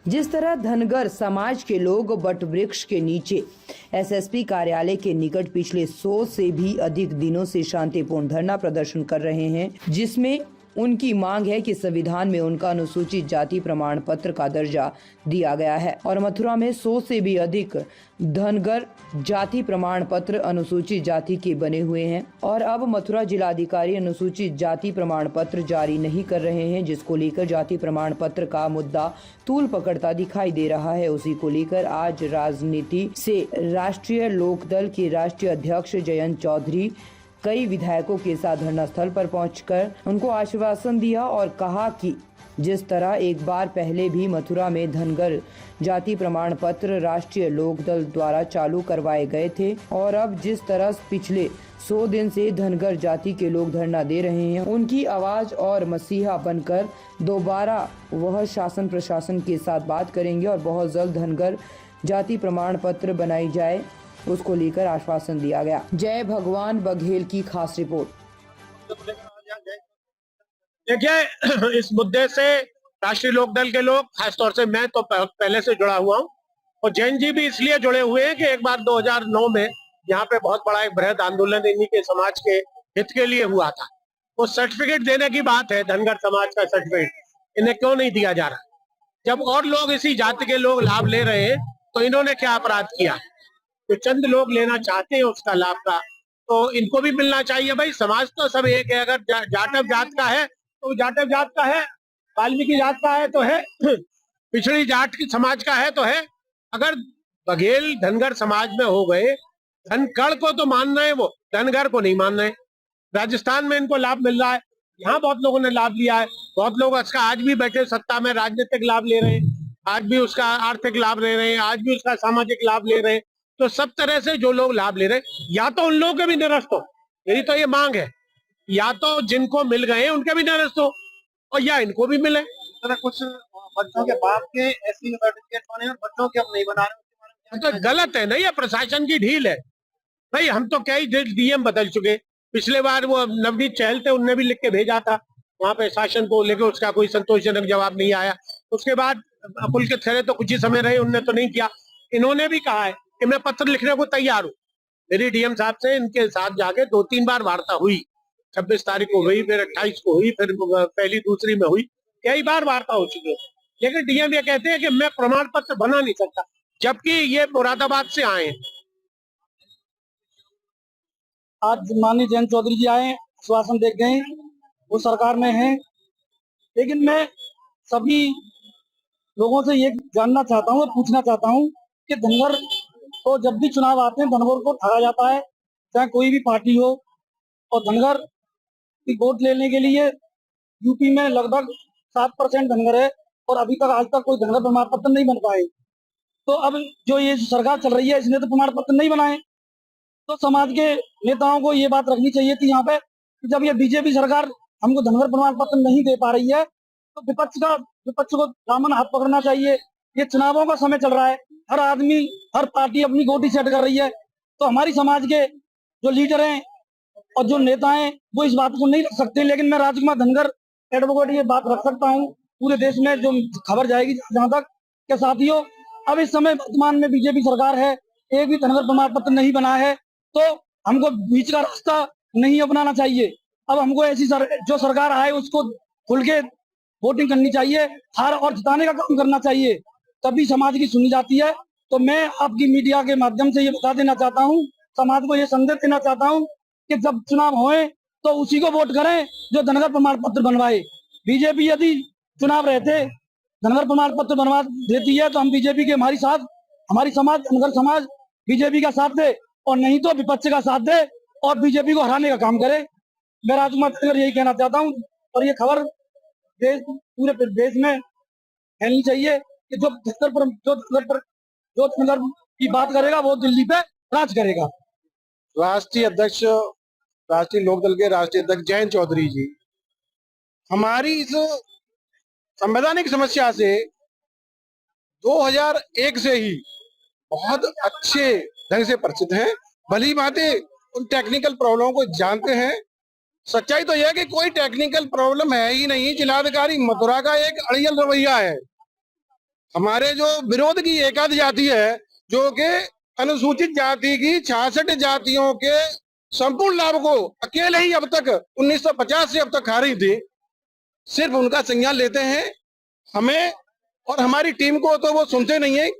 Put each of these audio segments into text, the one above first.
जिस तरह धनगर समाज के लोग वट वृक्ष के नीचे एसएसपी कार्यालय के निकट पिछले 100 से भी अधिक दिनों से शांतिपूर्ण धरना प्रदर्शन कर रहे हैं, जिसमें उनकी मांग है कि संविधान में उनका अनुसूचित जाति प्रमाण पत्र का दर्जा दिया गया है और मथुरा में 100 से भी अधिक धनगर जाति प्रमाण पत्र अनुसूचित जाति के बने हुए हैं और अब मथुरा जिलाधिकारी अनुसूचित जाति प्रमाण पत्र जारी नहीं कर रहे हैं, जिसको लेकर जाति प्रमाण पत्र का मुद्दा तूल पकड़ता दिखाई दे रहा है। उसी को लेकर आज राजनीति से राष्ट्रीय लोकदल के राष्ट्रीय अध्यक्ष जयंत चौधरी कई विधायकों के साथ धरना स्थल पर पहुंचकर उनको आश्वासन दिया और कहा कि जिस तरह एक बार पहले भी मथुरा में धनगर जाति प्रमाण पत्र राष्ट्रीय लोकदल द्वारा चालू करवाए गए थे और अब जिस तरह पिछले 100 दिन से धनगर जाति के लोग धरना दे रहे हैं, उनकी आवाज और मसीहा बनकर दोबारा वह शासन प्रशासन के साथ बात करेंगे और बहुत जल्द धनगर जाति प्रमाण पत्र बनाई जाए, उसको लेकर आश्वासन दिया गया। जय भगवान बघेल की खास रिपोर्ट। देखिए, इस मुद्दे से राष्ट्रीय लोकदल के लोग, खासतौर से मैं तो पहले से जुड़ा हुआ हूँ और जैन जी भी इसलिए जुड़े हुए हैं कि एक बार 2009 में यहाँ पे बहुत बड़ा एक बृहद आंदोलन इन्हीं के समाज के हित के लिए हुआ था। वो सर्टिफिकेट देने की बात है, धनगर समाज का सर्टिफिकेट इन्हें क्यों नहीं दिया जा रहा? जब और लोग इसी जाति के लोग लाभ ले रहे हैं तो इन्होंने क्या अपराध किया? तो चंद लोग लेना चाहते हैं उसका लाभ का, तो इनको भी मिलना चाहिए। भाई, समाज तो सब एक है। अगर जाटव जात का है तो जाटव जात का है, वाल्मीकि जात का है तो है, पिछड़ी जाट की समाज का है तो है। अगर बघेल धनगर समाज में हो गए, धनखड़ को तो मानना है, वो धनगर को नहीं मानना है। राजस्थान में इनको लाभ मिल रहा है, यहाँ बहुत लोगों ने लाभ लिया है, बहुत लोग उसका आज भी बैठे सत्ता में राजनीतिक लाभ ले रहे हैं, आज भी उसका आर्थिक लाभ ले रहे हैं, आज भी उसका सामाजिक लाभ ले रहे हैं। तो सब तरह से जो लोग लाभ ले रहे हैं, या तो उन लोगों के भी निरस्त हो, यही तो ये मांग है, या तो जिनको मिल गए उनके भी निरस्त हो और या इनको भी मिले। तो कुछ बच्चों के बाप के ऐसी सर्टिफिकेट बने और बच्चों के हम नहीं बना रहे, तो गलत है ना, ये प्रशासन की ढील है। भाई, हम तो कई डीएम बदल चुके। पिछले बार वो नवनीत चहल थे, उनने भी लिख के भेजा था वहां पे शासन को लेकर, उसका कोई संतोषजनक जवाब नहीं आया। उसके बाद पुलकित खरे तो कुछ ही समय रहे, उनने तो नहीं किया। इन्होंने भी कहा है कि मैं पत्र लिखने को तैयार हूँ। मेरी डीएम साहब से इनके साथ जाके 2-3 बार वार्ता हुई, 26 तारीख को हुई, फिर 28 को हुई, फिर पहली दूसरी में हुई, कई बार वार्ता हो चुकी है। लेकिन डीएम ये कहते हैं कि मैं प्रमाण पत्र बना नहीं सकता, जबकि ये मुरादाबाद से आए हैं। आज माननीय जयंत चौधरी जी आए, आश्वासन दे गए, वो सरकार में हैं। लेकिन मैं सभी लोगों से ये जानना चाहता हूँ, पूछना चाहता हूँ कि धनगर तो जब भी चुनाव आते हैं धनगर को ठगा जाता है, चाहे कोई भी पार्टी हो। और धनगर की वोट लेने के लिए यूपी में लगभग 7% धनगर है और अभी तक आज तक कोई धनगर प्रमाण पत्र नहीं बन पाए। तो अब जो ये सरकार चल रही है, इसने तो प्रमाण पत्र नहीं बनाए। तो समाज के नेताओं को ये बात रखनी चाहिए थी यहाँ पे कि जब ये बीजेपी सरकार हमको धनगर प्रमाण पत्र नहीं दे पा रही है तो विपक्ष को दामन हाथ पकड़ना चाहिए। ये चुनावों का समय चल रहा है, हर आदमी, हर पार्टी अपनी गोटी सेट कर रही है। तो हमारी समाज के जो लीडर हैं और जो नेता हैं वो इस बात को नहीं रख सकते, लेकिन मैं राजकुमार धनगर एडवोकेट ये बात रख सकता हूँ पूरे देश में, जो खबर जाएगी जहाँ तक के साथियों, अब इस समय वर्तमान में बीजेपी सरकार है, एक भी धनगर प्रमाण पत्र नहीं बना है, तो हमको बीच का रास्ता नहीं अपनाना चाहिए। अब हमको ऐसी जो सरकार आए उसको खुल के वोटिंग करनी चाहिए, हार और जिताने का काम करना चाहिए, तभी समाज की सुनी जाती है। तो मैं आपकी मीडिया के माध्यम से ये बता देना चाहता हूँ, समाज को ये संदेश देना चाहता हूँ कि जब चुनाव होए तो उसी को वोट करें जो धनगर प्रमाण पत्र बनवाए। बीजेपी यदि चुनाव रहते धनगर प्रमाण पत्र बनवा देती है तो हम बीजेपी के हमारी समाज धनगर समाज बीजेपी का साथ दे, और नहीं तो विपक्ष का साथ दे और बीजेपी को हराने का काम करे। मैं राजकुमार धनगर यही कहना चाहता हूँ और ये खबर पूरे देश में फैलनी चाहिए कि जो धनगर की बात करेगा वो दिल्ली पे राज करेगा। राष्ट्रीय अध्यक्ष, राष्ट्रीय लोकदल के राष्ट्रीय अध्यक्ष जयंत चौधरी जी हमारी इस संवैधानिक समस्या से 2001 से ही बहुत अच्छे ढंग से परिचित हैं, भली भांति उन टेक्निकल प्रॉब्लम को जानते हैं। सच्चाई तो यह है कि कोई टेक्निकल प्रॉब्लम है ही नहीं। जिलाधिकारी मथुरा का एक अड़ियल रवैया है, हमारे जो विरोध की एकाध जाति है, जो कि अनुसूचित जाति की 66 जातियों के संपूर्ण लाभ को अकेले ही अब तक 1950 से अब तक खा रही थी, सिर्फ उनका संज्ञान लेते हैं। हमें और हमारी टीम को तो वो सुनते नहीं है।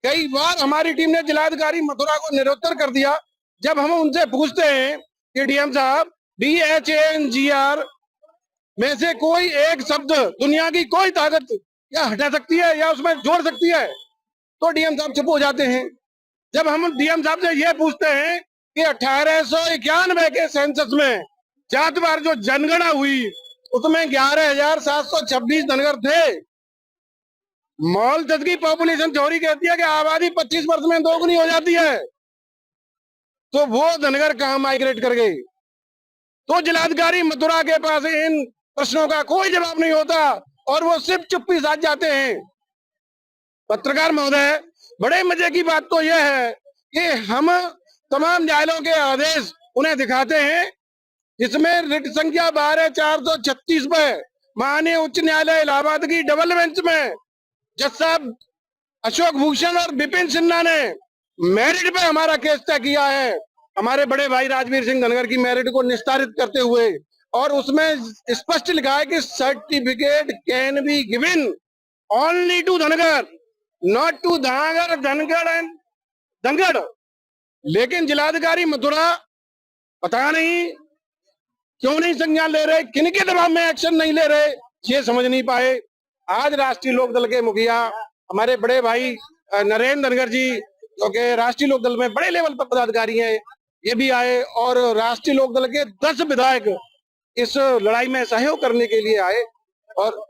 कई बार हमारी टीम ने जिलाधिकारी मथुरा को निरुत्तर कर दिया। जब हम उनसे पूछते हैं कि डीएम साहब, DHANGR में से कोई एक शब्द दुनिया की कोई ताकत या हटा सकती है या उसमें जोड़ सकती है, तो डीएम साहब चुप हो जाते हैं। जब हम डीएम साहब से ये पूछते हैं कि 1891 के सेंसस में जातवार जो जनगणना हुई उसमें 11,726 धनगर थे, मॉल की पॉपुलेशन थ्योरी कहती है कि आबादी 25 वर्ष में दोगुनी हो जाती है, तो वो धनगर कहाँ माइग्रेट कर गए? तो जिलाधिकारी मथुरा के पास इन प्रश्नों का कोई जवाब नहीं होता और वो सिर्फ चुप्पी साध जाते हैं। पत्रकार महोदय, बड़े मजे की बात तो यह है कि हम तमाम न्यायालयों के आदेश उन्हें दिखाते हैं, जिसमें रिट संख्या 12/436 में माननीय उच्च न्यायालय इलाहाबाद की डबल बेंच में जज साहब अशोक भूषण और विपिन सिन्हा ने मेरिट पे हमारा केस तय किया है, हमारे बड़े भाई राजवीर सिंह धनगर की मेरिट को निस्तारित करते हुए, और उसमें स्पष्ट लिखा है कि certificate can be given only to Dhangar, not to Dhangar, Dhangarh and Dhangarh. लेकिन जिलाधिकारी मथुरा पता नहीं क्यों नहीं संज्ञान ले रहे, किनके दबाव में एक्शन नहीं ले रहे, ये समझ नहीं पाए। आज राष्ट्रीय लोकदल के मुखिया हमारे बड़े भाई नरेंद्र धनगर जी, जो कि राष्ट्रीय लोकदल में बड़े लेवल पर पदाधिकारी हैं, ये भी आए और राष्ट्रीय लोकदल के 10 विधायक इस लड़ाई में सहयोग करने के लिए आए। और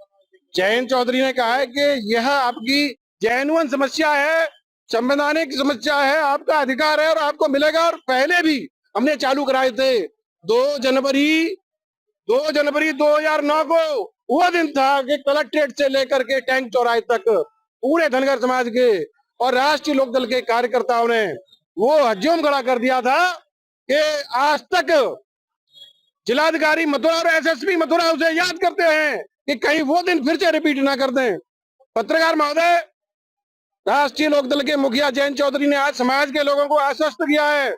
जयंत चौधरी ने कहा है कि यह आपकी जेन्युइन समस्या है, संवैधानिक समस्या है, आपका अधिकार है और आपको मिलेगा। और पहले भी हमने चालू कराए थे 2 जनवरी 2009 को वो दिन था कि कलेक्ट्रेट से लेकर के टैंक चौराहे तक पूरे धनगर समाज के और राष्ट्रीय लोकदल के कार्यकर्ताओं ने वो हजूम खड़ा कर दिया था कि आज तक जिलाधिकारी मथुरा और SSP मथुरा उसे याद करते हैं कि कहीं वो दिन फिर से रिपीट ना कर दें। पत्रकार महोदय, राष्ट्रीय लोकदल के मुखिया जयंत चौधरी ने आज समाज के लोगों को आश्वस्त किया है